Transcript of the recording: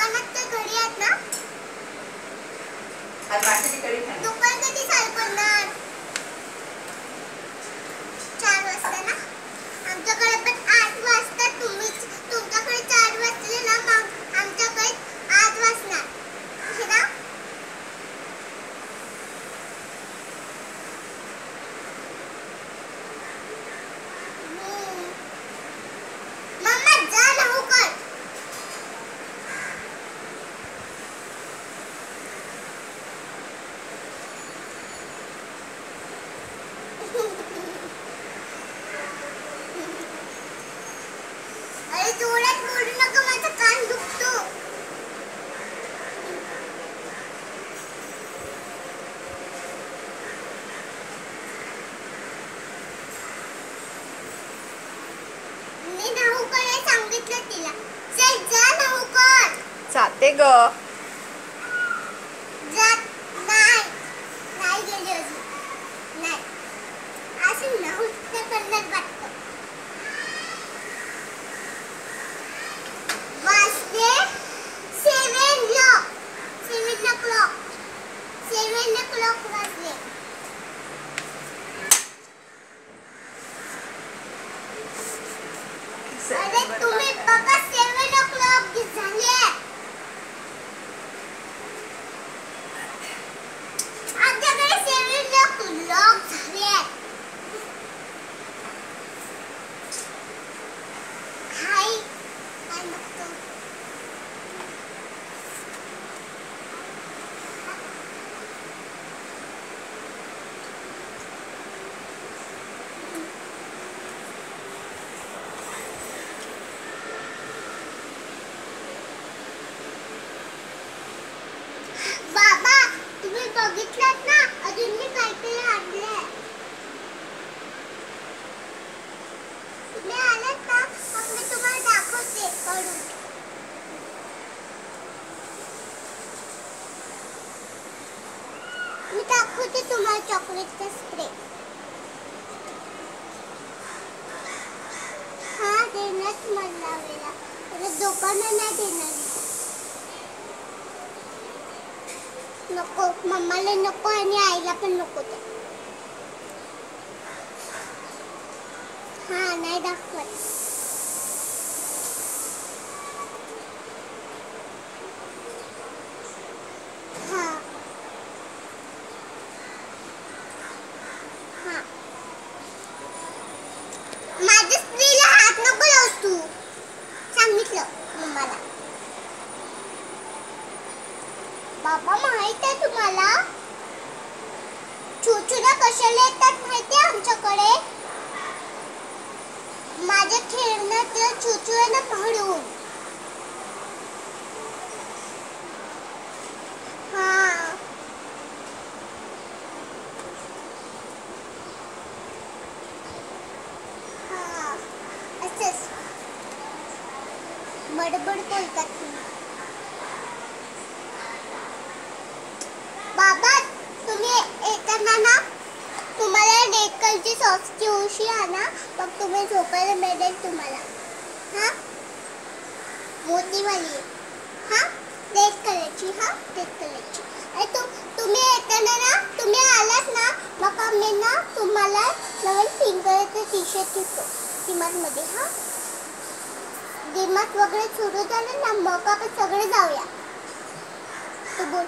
दुकानात तर घरी आहेत ना? आज बाकीची कडी खाणार. दुकान कधी चालू करणार? 4 वाजता ना? आमच्याकडे पण 8 वाजता. तुमच्याकडे 4 वाजले ना, मग आमच्याकडे 8 वाजणार. हे ना? मम्मा जा लवकर. अरे जोरात बोलू नका, माझा कान दुखतो. मी लवकर सांगितलं तिला. चल जा लवकर. जाते ग. जात नाही गेली अजून. नाही असं नव्हतं करणार वाटतं. वाजले 7 o'clock वाजले. अरे तुम्ही बघा 7 o'clock झाले. आमच्याकडे 7 o'clock झाले. हाय काय नको. बाबा तुम्ही बघितलात ना, अजून मी काहीतरी आणलंय. तुम्ही आलात ना, मग मी तुम्हाला दाखवते काढून. मी दाखवते तुम्हाला चॉकलेटचा स्प्रे. हा देणार तुम्हाला लावायला. अरे दुकानात नाही देणार. नको, मम्माला नको आणि आईला पण नको ते. हा नाही दाखवत. हा हा माझ्या स्त्रीला हात नको लावू तू. सांगितलं मम्माला. बाबा माहित आहे तुम्हाला चुचुरा कशाला येतात माहिती आहे आमच्याकडे? माझ्या खेळण्यात चुचुऱ्याला पकडून. हा हा असंच बडबड बोलतात तुम्ही. बाबा तुम्ही येताना ना, तुम्हाला रेड कलरची सॉक्सची उशी आणा, मग तुम्ही झोपायला मिळेल तुम्हाला. हा मोतीवाली. हा रेड कलरची. हा रेड कलरची. अरे तुम्ही येताना ना, तुम्ही आलात ना, मग आम्ही ना तुम्हाला नवीन पिंक कलरचं टी शर्ट देतो डीमार्टमध्ये. हा डीमार्ट वगैरे सुरू झालं ना, मग आपण सगळे जाऊया. तू बोल.